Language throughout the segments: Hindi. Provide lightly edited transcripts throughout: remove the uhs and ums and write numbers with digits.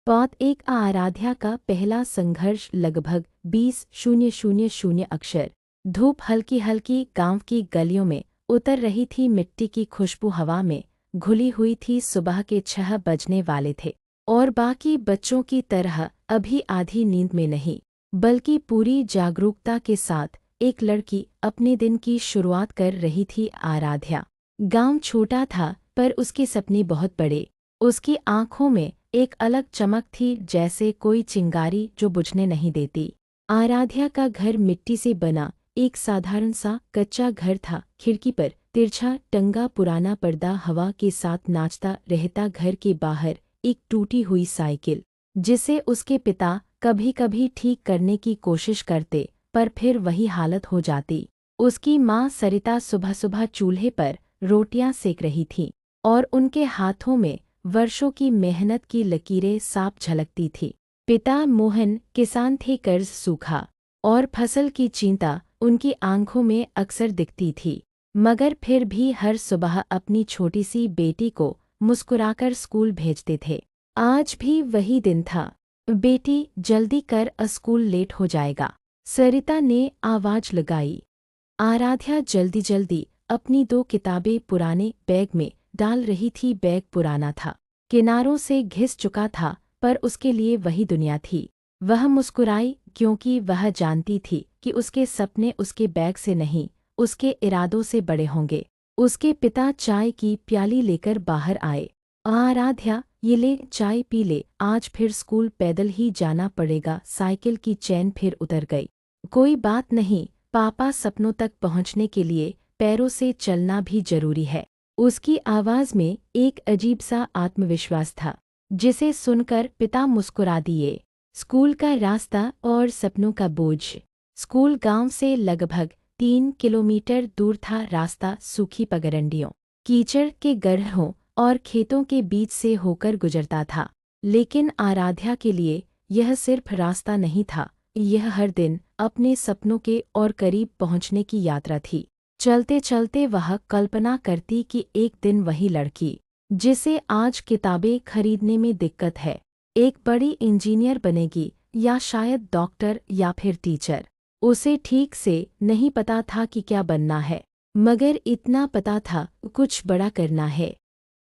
पौत एक आराध्या का पहला संघर्ष लगभग 20,000 अक्षर। धूप हल्की हल्की गांव की गलियों में उतर रही थी, मिट्टी की खुशबू हवा में घुली हुई थी। सुबह के 6 बजने वाले थे और बाकी बच्चों की तरह अभी आधी नींद में नहीं, बल्कि पूरी जागरूकता के साथ एक लड़की अपने दिन की शुरुआत कर रही थी। आराध्या। गांव छोटा था पर उसके सपने बहुत बड़े। उसकी आंखों में एक अलग चमक थी, जैसे कोई चिंगारी जो बुझने नहीं देती। आराध्या का घर मिट्टी से बना एक साधारण सा कच्चा घर था। खिड़की पर तिरछा टंगा पुराना पर्दा हवा के साथ नाचता रहता। घर के बाहर एक टूटी हुई साइकिल, जिसे उसके पिता कभी कभी ठीक करने की कोशिश करते, पर फिर वही हालत हो जाती। उसकी माँ सरिता सुबह सुबह चूल्हे पर रोटियां सेक रही थी और उनके हाथों में वर्षों की मेहनत की लकीरें साफ झलकती थी। पिता मोहन किसान थे, कर्ज सूखा और फसल की चिंता उनकी आंखों में अक्सर दिखती थी, मगर फिर भी हर सुबह अपनी छोटी सी बेटी को मुस्कुराकर स्कूल भेजते थे। आज भी वही दिन था। बेटी जल्दी कर, स्कूल लेट हो जाएगा, सरिता ने आवाज लगाई। आराध्या जल्दी जल्दी अपनी 2 किताबें पुराने बैग में डाल रही थी। बैग पुराना था, किनारों से घिस चुका था, पर उसके लिए वही दुनिया थी। वह मुस्कुराई क्योंकि वह जानती थी कि उसके सपने उसके बैग से नहीं, उसके इरादों से बड़े होंगे। उसके पिता चाय की प्याली लेकर बाहर आए। आराध्या, ये ले, चाय पी ले, आज फिर स्कूल पैदल ही जाना पड़ेगा। साइकिल की चैन फिर उतर गई। कोई बात नहीं पापा, सपनों तक पहुंचने के लिए पैरों से चलना भी जरूरी है। उसकी आवाज में एक अजीब सा आत्मविश्वास था, जिसे सुनकर पिता मुस्कुरा दिए। स्कूल का रास्ता और सपनों का बोझ। स्कूल गांव से लगभग 3 किलोमीटर दूर था। रास्ता सूखी पगडंडियों, कीचड़ के गड्ढों और खेतों के बीच से होकर गुजरता था। लेकिन आराध्या के लिए यह सिर्फ रास्ता नहीं था, यह हर दिन अपने सपनों के और करीब पहुंचने की यात्रा थी। चलते चलते वह कल्पना करती कि एक दिन वही लड़की, जिसे आज किताबें खरीदने में दिक्कत है, एक बड़ी इंजीनियर बनेगी, या शायद डॉक्टर या फिर टीचर। उसे ठीक से नहीं पता था कि क्या बनना है, मगर इतना पता था कुछ बड़ा करना है।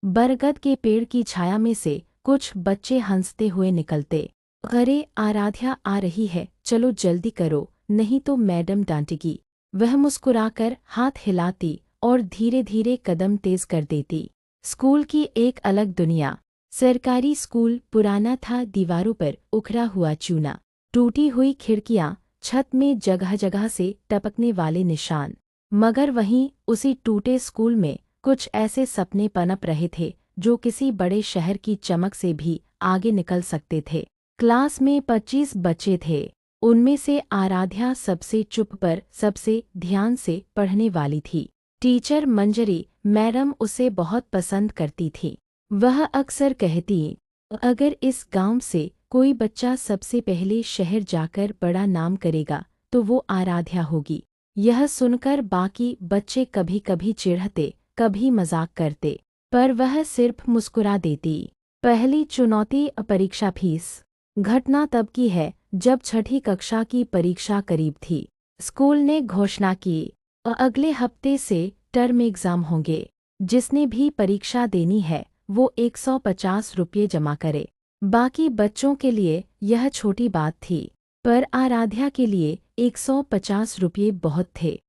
बरगद के पेड़ की छाया में से कुछ बच्चे हंसते हुए निकलते। अरे, आराध्या आ रही है, चलो जल्दी करो, नहीं तो मैडम डांटेगी। वह मुस्कुराकर हाथ हिलाती और धीरे धीरे कदम तेज कर देती। स्कूल की एक अलग दुनिया। सरकारी स्कूल पुराना था, दीवारों पर उखड़ा हुआ चूना, टूटी हुई खिड़कियां, छत में जगह जगह से टपकने वाले निशान। मगर वहीं उसी टूटे स्कूल में कुछ ऐसे सपने पनप रहे थे जो किसी बड़े शहर की चमक से भी आगे निकल सकते थे। क्लास में 25 बच्चे थे। उनमें से आराध्या सबसे चुप पर सबसे ध्यान से पढ़ने वाली थी। टीचर मंजरी मैडम उसे बहुत पसंद करती थी। वह अक्सर कहती, अगर इस गांव से कोई बच्चा सबसे पहले शहर जाकर बड़ा नाम करेगा तो वो आराध्या होगी। यह सुनकर बाकी बच्चे कभी कभी चिढ़ते, कभी मजाक करते, पर वह सिर्फ मुस्कुरा देती। पहली चुनौती, परीक्षा फीस। घटना तब की है जब 6ठी कक्षा की परीक्षा करीब थी। स्कूल ने घोषणा की, अगले हफ्ते से टर्म एग्जाम होंगे। जिसने भी परीक्षा देनी है वो 150 रुपये जमा करे। बाकी बच्चों के लिए यह छोटी बात थी, पर आराध्या के लिए 150 रुपये बहुत थे।